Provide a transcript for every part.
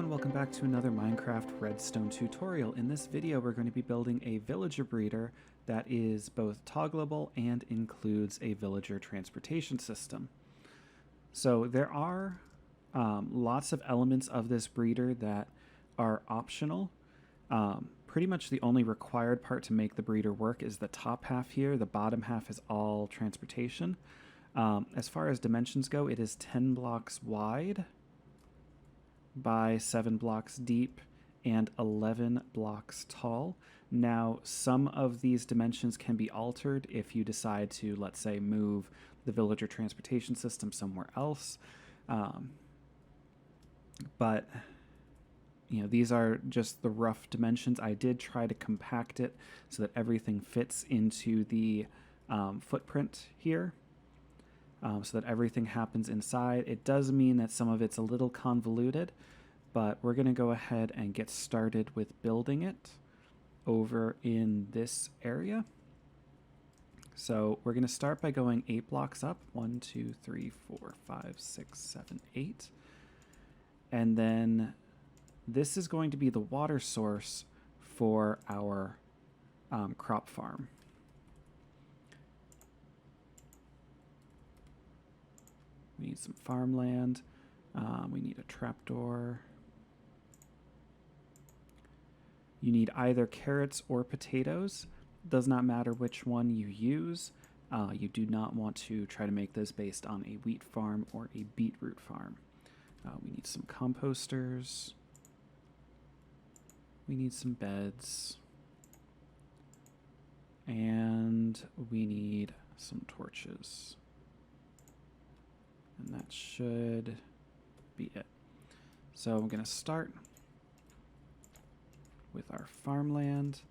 everyone, welcome back to another Minecraft Redstone tutorial. In this video we're going to be building a villager breeder that is both toggleable and includes a villager transportation system. So there are lots of elements of this breeder that are optional. Pretty much the only required part to make the breeder work is the top half here. The bottom half is all transportation. As far as dimensions go, it is 10 blocks wide by 7 blocks deep and 11 blocks tall. Now, some of these dimensions can be altered if you decide to, let's say, move the villager transportation system somewhere else. But you know, these are just the rough dimensions. I did try to compact it so that everything fits into the footprint here. So that everything happens inside. It does mean that some of it's a little convoluted, but we're going to go ahead and get started with building it over in this area. So we're going to start by going 8 blocks up. 1, 2, 3, 4, 5, 6, 7, 8. And then this is going to be the water source for our crop farm. We need some farmland. We need a trapdoor. You need either carrots or potatoes. Does not matter which one you use. You do not want to try to make this based on a wheat farm or a beetroot farm. We need some composters. We need some beds. And we need some torches. And that should be it. So I'm going to start with our farmland.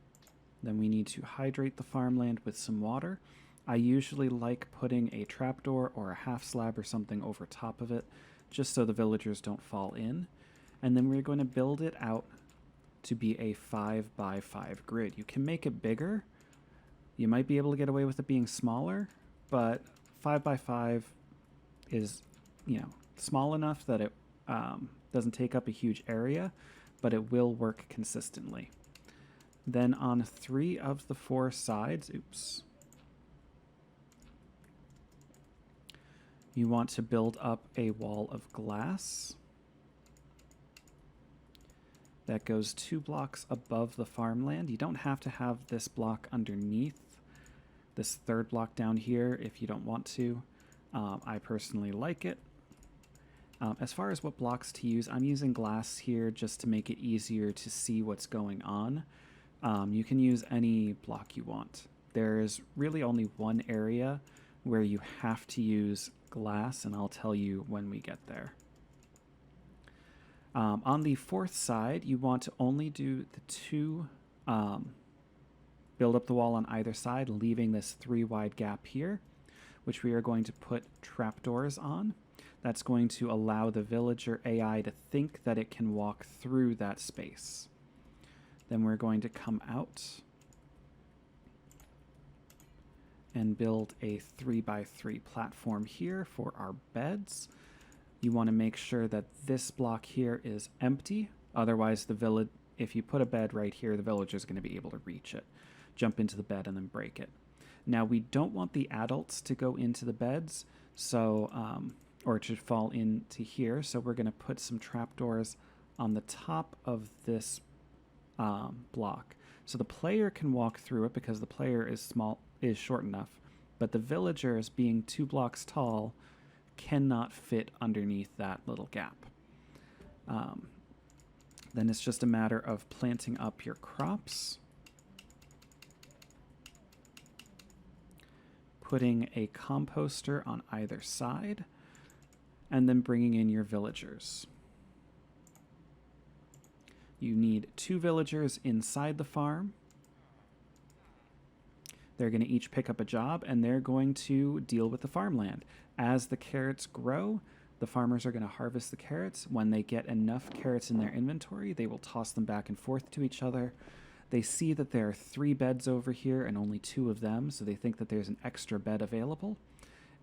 Then we need to hydrate the farmland with some water. I usually like putting a trapdoor or a half slab or something over top of it, just so the villagers don't fall in. And then we're going to build it out to be a 5 by 5 grid. You can make it bigger. You might be able to get away with it being smaller, but 5 by 5 is, you know, small enough that it doesn't take up a huge area, but it will work consistently. Then on 3 of the 4 sides, you want to build up a wall of glass that goes 2 blocks above the farmland. You don't have to have this block underneath this 3rd block down here if you don't want to. I personally like it. As far as what blocks to use, I'm using glass here just to make it easier to see what's going on. You can use any block you want. There's really only one area where you have to use glass, and I'll tell you when we get there. On the 4th side, you want to only do the 2 build up the wall on either side, leaving this 3 wide gap here, which we are going to put trapdoors on. That's going to allow the villager AI to think that it can walk through that space. Then we're going to come out and build a 3 by 3 platform here for our beds. You want to make sure that this block here is empty. Otherwise, if you put a bed right here, the villager is going to be able to reach it, jump into the bed, and then break it. Now, we don't want the adults to go into the beds, so or to fall into here, so we're going to put some trapdoors on the top of this block. So the player can walk through it because the player is short enough, but the villagers, being 2 blocks tall, cannot fit underneath that little gap. Then it's just a matter of planting up your crops, putting a composter on either side, and then bringing in your villagers. You need 2 villagers inside the farm. They're going to each pick up a job, and they're going to deal with the farmland. As the carrots grow, the farmers are going to harvest the carrots. When they get enough carrots in their inventory, they will toss them back and forth to each other. They see that there are 3 beds over here and only 2 of them, so they think that there's an extra bed available,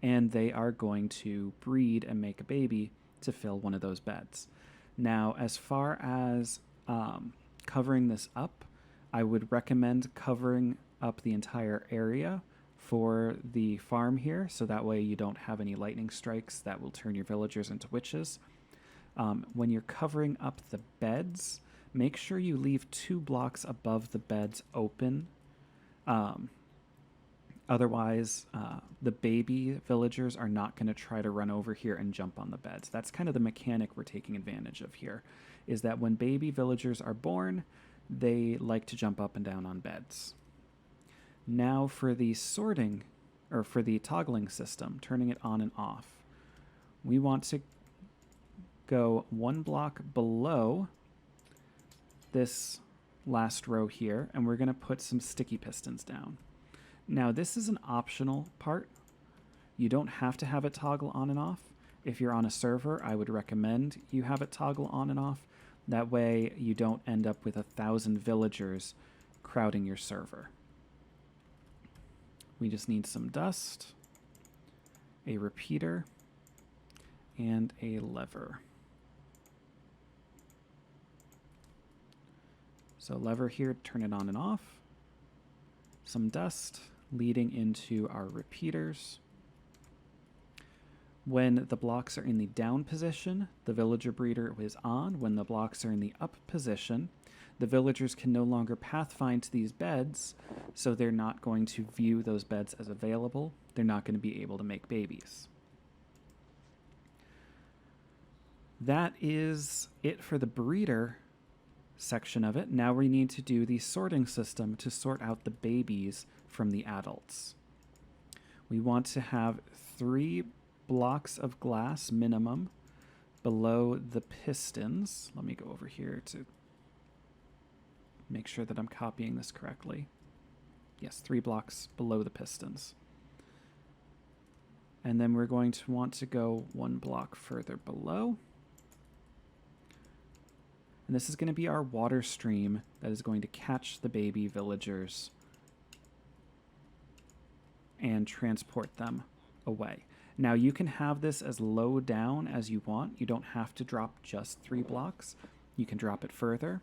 and they are going to breed and make a baby to fill one of those beds. Now, as far as covering this up, I would recommend covering up the entire area for the farm here, so that way you don't have any lightning strikes that will turn your villagers into witches. When you're covering up the beds, make sure you leave 2 blocks above the beds open. Otherwise, the baby villagers are not going to try to run over here and jump on the beds. That's kind of the mechanic we're taking advantage of here, is that when baby villagers are born, they like to jump up and down on beds. Now for the sorting, or for the toggling system, turning it on and off, we want to go 1 block below this last row here, and we're going to put some sticky pistons down. Now, this is an optional part. You don't have to have it toggle on and off. If you're on a server, I would recommend you have it toggle on and off. That way you don't end up with 1,000 villagers crowding your server. We just need some dust, a repeater, and a lever. So lever here, turn it on and off. Some dust leading into our repeaters. When the blocks are in the down position, the villager breeder is on. When the blocks are in the up position, the villagers can no longer pathfind to these beds, so they're not going to view those beds as available. They're not going to be able to make babies. That is it for the breeder section of it. Now we need to do the sorting system to sort out the babies from the adults. We want to have 3 blocks of glass minimum below the pistons. Let me go over here to make sure that I'm copying this correctly. Yes, 3 blocks below the pistons. And then we're going to want to go 1 block further below. And this is going to be our water stream that is going to catch the baby villagers and transport them away. Now you can have this as low down as you want. You don't have to drop just 3 blocks. You can drop it further.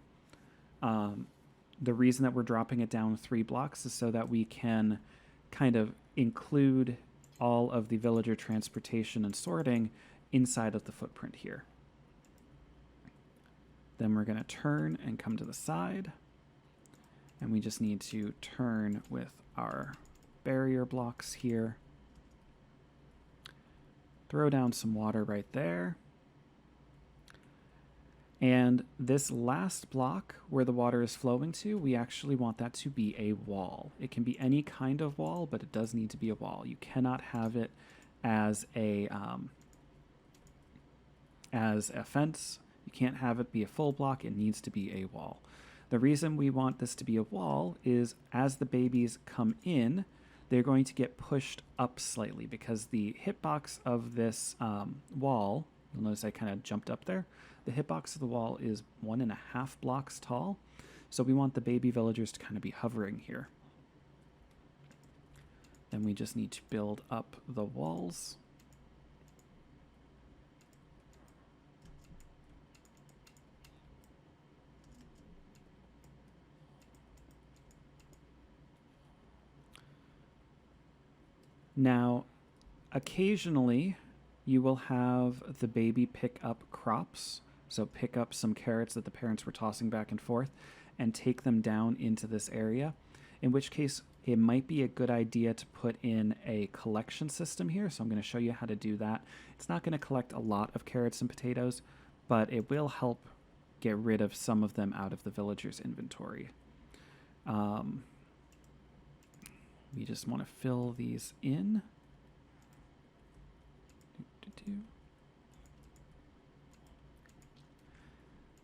The reason that we're dropping it down 3 blocks is so that we can kind of include all of the villager transportation and sorting inside of the footprint here. Then we're going to turn and come to the side. And we just need to turn with our barrier blocks here. Throw down some water right there. And this last block where the water is flowing to, we actually want that to be a wall. It can be any kind of wall, but it does need to be a wall. You cannot have it as a fence. You can't have it be a full block. It needs to be a wall. The reason we want this to be a wall is as the babies come in, they're going to get pushed up slightly because the hitbox of this wall, you'll notice I kind of jumped up there. The hitbox of the wall is 1.5 blocks tall. So we want the baby villagers to kind of be hovering here. Then we just need to build up the walls. Now, occasionally you will have the baby pick up crops. So pick up some carrots that the parents were tossing back and forth and take them down into this area, in which case it might be a good idea to put in a collection system here. So I'm going to show you how to do that. It's not going to collect a lot of carrots and potatoes, but it will help get rid of some of them out of the villager's inventory. We just want to fill these in.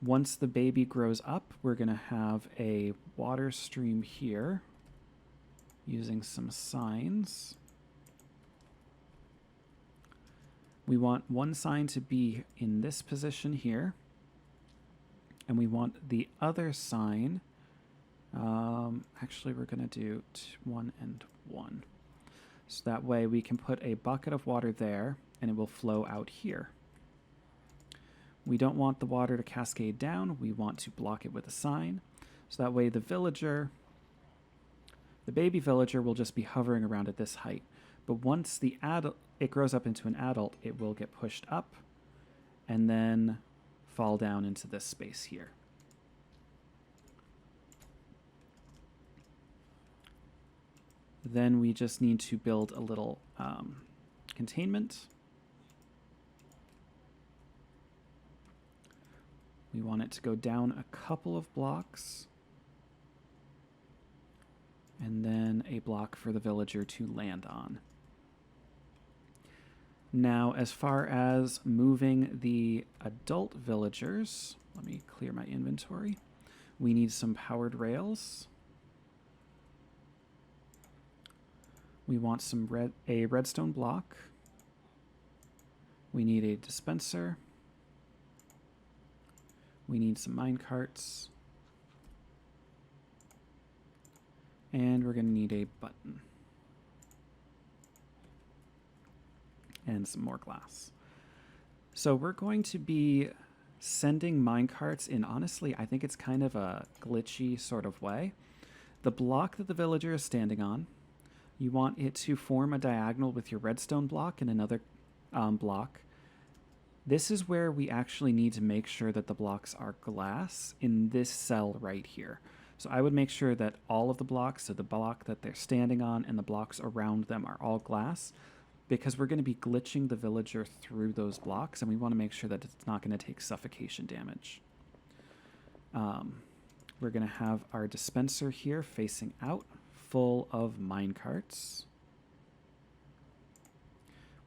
Once the baby grows up, we're going to have a water stream here using some signs. We want one sign to be in this position here, and we want the other sign. Actually, we're going to do 1 and 1. So that way we can put a bucket of water there, and it will flow out here. We don't want the water to cascade down. We want to block it with a sign. So that way the baby villager will just be hovering around at this height. But once it grows up into an adult, it will get pushed up and then fall down into this space here. Then we just need to build a little containment. We want it to go down a couple of blocks. And then a block for the villager to land on. Now, as far as moving the adult villagers, let me clear my inventory. We need some powered rails. We want a redstone block. We need a dispenser. We need some minecarts. And we're going to need a button. And some more glass. So we're going to be sending minecarts in, honestly, I think it's kind of a glitchy sort of way. The block that the villager is standing on, you want it to form a diagonal with your redstone block and another block. This is where we actually need to make sure that the blocks are glass in this cell right here. So I would make sure that all of the blocks, so the block that they're standing on and the blocks around them are all glass, because we're going to be glitching the villager through those blocks, and we want to make sure that it's not going to take suffocation damage. We're going to have our dispenser here facing out, full of minecarts,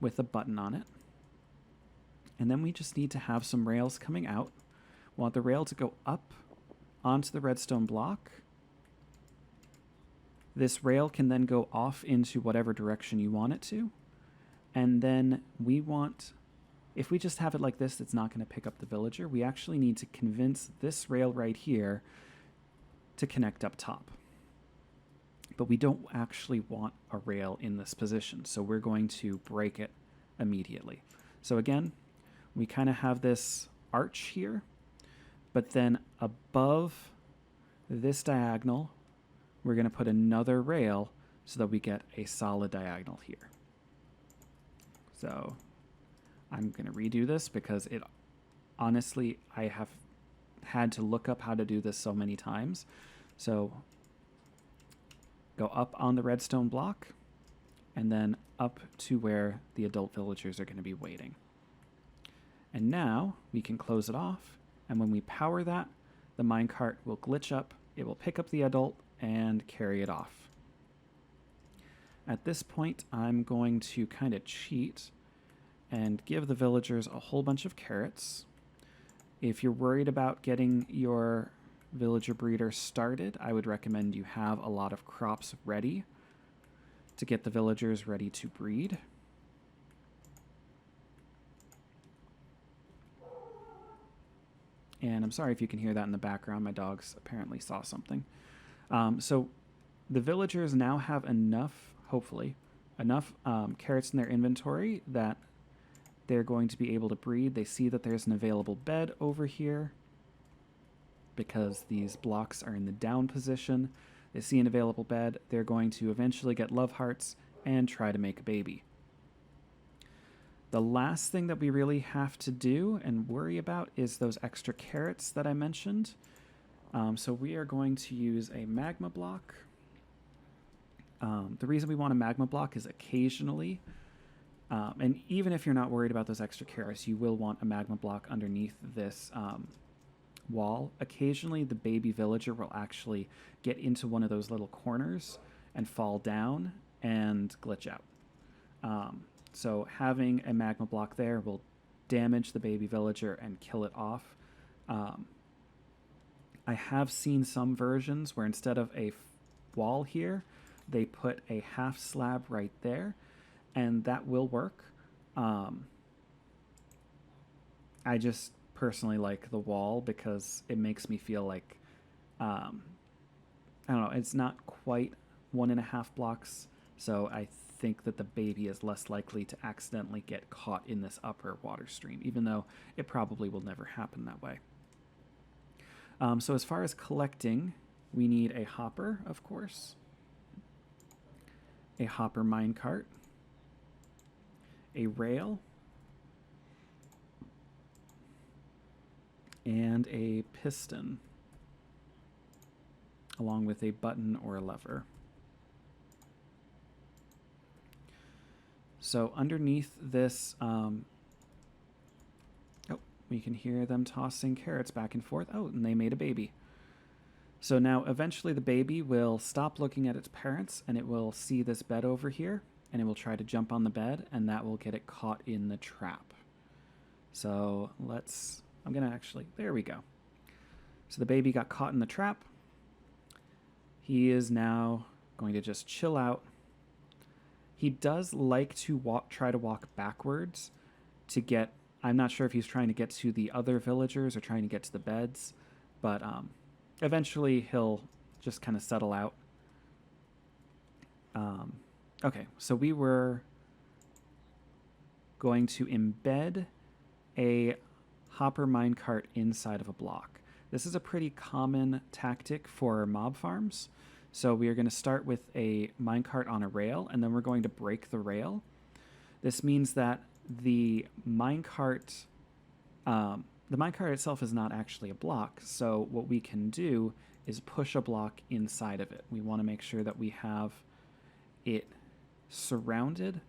with a button on it. And then we just need to have some rails coming out. We want the rail to go up onto the redstone block. This rail can then go off into whatever direction you want it to. And then we want, if we just have it like this, it's not going to pick up the villager. We actually need to convince this rail right here to connect up top. But we don't actually want a rail in this position, so we're going to break it immediately. So again, we kind of have this arch here, but then above this diagonal, we're going to put another rail so that we get a solid diagonal here. So I'm going to redo this because it honestly, I have had to look up how to do this so many times. So go up on the redstone block and then up to where the adult villagers are going to be waiting. And now we can close it off, and when we power that, the minecart will glitch up, it will pick up the adult and carry it off. At this point, I'm going to kind of cheat and give the villagers a whole bunch of carrots. If you're worried about getting your villager breeder started, I would recommend you have a lot of crops ready to get the villagers ready to breed. And I'm sorry if you can hear that in the background. My dogs apparently saw something. So the villagers now have enough, hopefully, enough carrots in their inventory that they're going to be able to breed. They see that there's an available bed over here because these blocks are in the down position. They see an available bed. They're going to eventually get love hearts and try to make a baby. The last thing that we really have to do and worry about is those extra carrots that I mentioned. So we are going to use a magma block. The reason we want a magma block is occasionally, and even if you're not worried about those extra carrots, you will want a magma block underneath this wall. Occasionally, the baby villager will actually get into one of those little corners and fall down and glitch out. So having a magma block there will damage the baby villager and kill it off. I have seen some versions where instead of a wall here, they put a half slab right there, and that will work. I just personally like the wall because it makes me feel like, I don't know, it's not quite 1.5 blocks, so I think that the baby is less likely to accidentally get caught in this upper water stream, even though it probably will never happen that way. So as far as collecting, we need a hopper, of course, a hopper minecart, a rail, and a piston, along with a button or a lever. So underneath this, we can hear them tossing carrots back and forth. Oh, and they made a baby. So now eventually the baby will stop looking at its parents, and it will see this bed over here, and it will try to jump on the bed, and that will get it caught in the trap. So I'm going to actually, there we go. So the baby got caught in the trap. He is now going to just chill out. He does like to try to walk backwards to get, I'm not sure if he's trying to get to the other villagers or trying to get to the beds, but eventually he'll just kind of settle out. Okay, so we were going to embed a hopper minecart inside of a block. This is a pretty common tactic for mob farms. So we are going to start with a minecart on a rail, and then we're going to break the rail. This means that the minecart itself is not actually a block. So what we can do is push a block inside of it. We want to make sure that we have it surrounded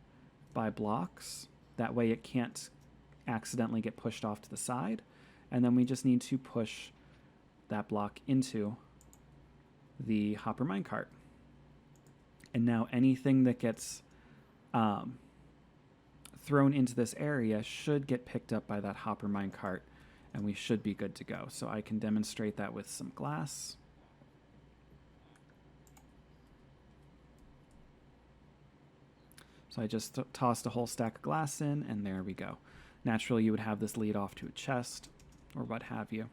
by blocks. That way it can't accidentally get pushed off to the side. And then we just need to push that block into the hopper minecart. And now anything that gets thrown into this area should get picked up by that hopper minecart, and we should be good to go. So I can demonstrate that with some glass. So I just tossed a whole stack of glass in, and there we go. Naturally, you would have this lead off to a chest or what have you.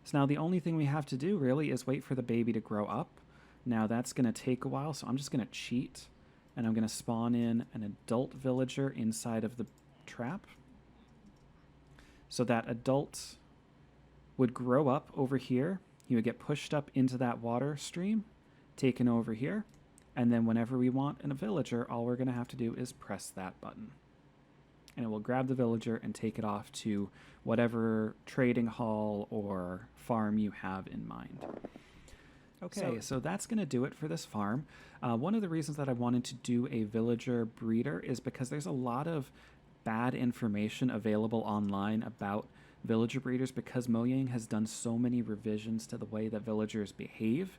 So now the only thing we have to do really is wait for the baby to grow up. Now that's going to take a while, so I'm just going to cheat, and I'm going to spawn in an adult villager inside of the trap. So that adult would grow up over here. He would get pushed up into that water stream, taken over here, and then whenever we want a villager, all we're going to have to do is press that button. And it will grab the villager and take it off to whatever trading hall or farm you have in mind. Okay, so that's going to do it for this farm. One of the reasons that I wanted to do a villager breeder is because there's a lot of bad information available online about villager breeders because Mojang has done so many revisions to the way that villagers behave.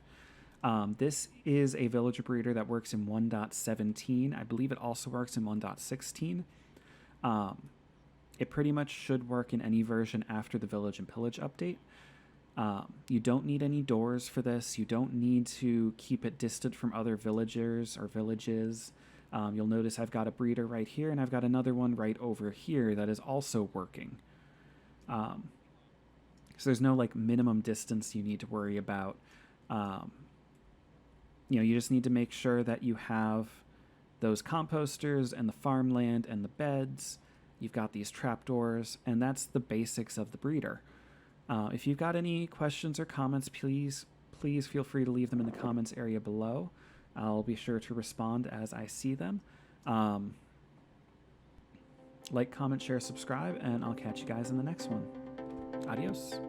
This is a villager breeder that works in 1.17. I believe it also works in 1.16. It pretty much should work in any version after the Village and Pillage update. You don't need any doors for this. You don't need to keep it distant from other villagers or villages. You'll notice I've got a breeder right here, and I've got another one right over here that is also working. So there's no like minimum distance you need to worry about. You just need to make sure that you have those composters and the farmland and the beds. You've got these trapdoors, and that's the basics of the breeder. If you've got any questions or comments, please feel free to leave them in the comments area below. I'll be sure to respond as I see them. Like, comment, share, subscribe, and I'll catch you guys in the next one. Adios.